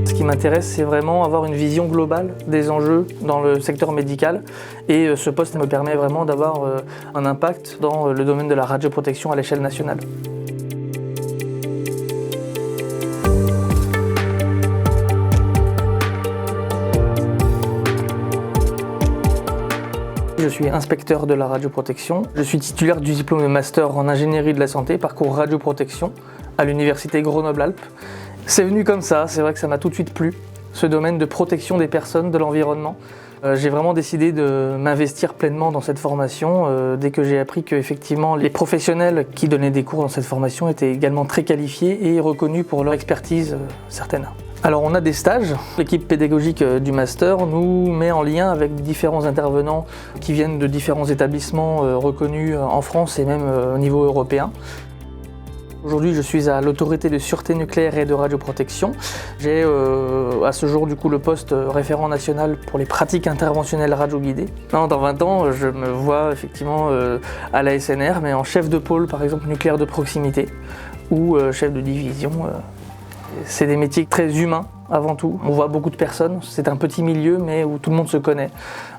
Ce qui m'intéresse, c'est vraiment avoir une vision globale des enjeux dans le secteur médical. Et ce poste me permet vraiment d'avoir un impact dans le domaine de la radioprotection à l'échelle nationale. Je suis inspecteur de la radioprotection. Je suis titulaire du diplôme de master en ingénierie de la santé, parcours radioprotection à l'université Grenoble-Alpes. C'est venu comme ça, c'est vrai que ça m'a tout de suite plu, ce domaine de protection des personnes, de l'environnement. J'ai vraiment décidé de m'investir pleinement dans cette formation dès que j'ai appris qu'effectivement les professionnels qui donnaient des cours dans cette formation étaient également très qualifiés et reconnus pour leur expertise certaine. Alors on a des stages, l'équipe pédagogique du master nous met en lien avec différents intervenants qui viennent de différents établissements reconnus en France et même au niveau européen. Aujourd'hui, je suis à l'autorité de sûreté nucléaire et de radioprotection. J'ai à ce jour du coup le poste référent national pour les pratiques interventionnelles radioguidées. Dans 20 ans, je me vois effectivement à la SNR, mais en chef de pôle par exemple nucléaire de proximité ou chef de division. C'est des métiers très humains avant tout. On voit beaucoup de personnes, c'est un petit milieu mais où tout le monde se connaît.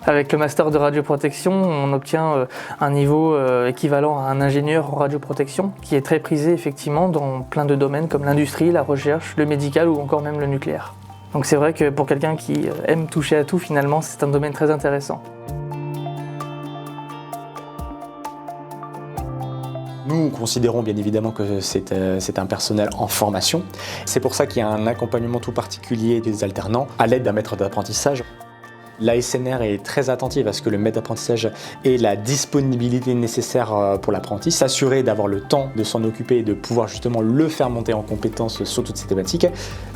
Avec le master de radioprotection, on obtient un niveau équivalent à un ingénieur en radioprotection qui est très prisé effectivement dans plein de domaines comme l'industrie, la recherche, le médical ou encore même le nucléaire. Donc c'est vrai que pour quelqu'un qui aime toucher à tout finalement, c'est un domaine très intéressant. Nous considérons bien évidemment que c'est un personnel en formation. C'est pour ça qu'il y a un accompagnement tout particulier des alternants à l'aide d'un maître d'apprentissage. La SNR est très attentive à ce que le maître d'apprentissage ait la disponibilité nécessaire pour l'apprenti, s'assurer d'avoir le temps de s'en occuper et de pouvoir justement le faire monter en compétence sur toutes ces thématiques.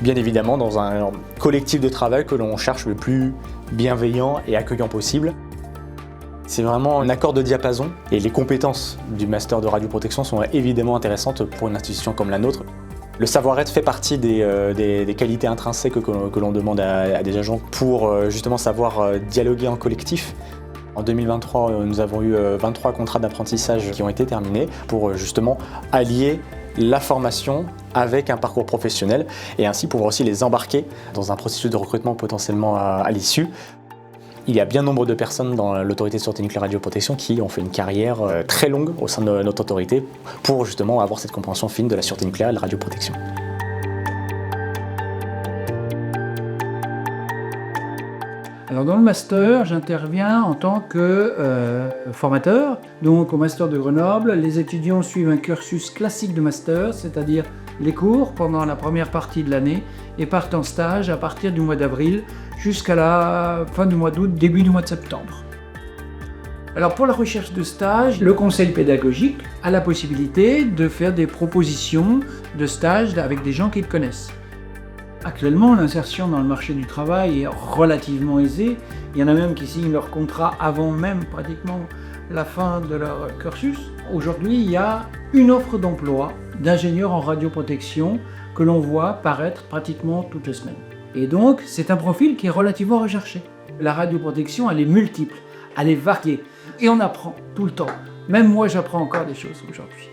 Bien évidemment dans un collectif de travail que l'on cherche le plus bienveillant et accueillant possible. C'est vraiment un accord de diapason et les compétences du master de radioprotection sont évidemment intéressantes pour une institution comme la nôtre. Le savoir-être fait partie des qualités intrinsèques que l'on demande à des agents pour justement savoir dialoguer en collectif. En 2023, nous avons eu 23 contrats d'apprentissage qui ont été terminés pour justement allier la formation avec un parcours professionnel et ainsi pouvoir aussi les embarquer dans un processus de recrutement potentiellement à l'issue. Il y a bien nombre de personnes dans l'autorité de sûreté nucléaire et radioprotection qui ont fait une carrière très longue au sein de notre autorité pour justement avoir cette compréhension fine de la sûreté nucléaire et de la radioprotection. Alors dans le master, j'interviens en tant que formateur. Donc au master de Grenoble, les étudiants suivent un cursus classique de master, c'est-à-dire les cours pendant la première partie de l'année et partent en stage à partir du mois d'avril jusqu'à la fin du mois d'août, début du mois de septembre. Alors pour la recherche de stage, le conseil pédagogique a la possibilité de faire des propositions de stage avec des gens qu'ils connaissent. Actuellement, l'insertion dans le marché du travail est relativement aisée. Il y en a même qui signent leur contrat avant même pratiquement la fin de leur cursus. Aujourd'hui, il y a une offre d'emploi d'ingénieur en radioprotection que l'on voit paraître pratiquement toutes les semaines. Et donc, c'est un profil qui est relativement recherché. La radioprotection, elle est multiple, elle est variée. Et on apprend tout le temps. Même moi, j'apprends encore des choses aujourd'hui.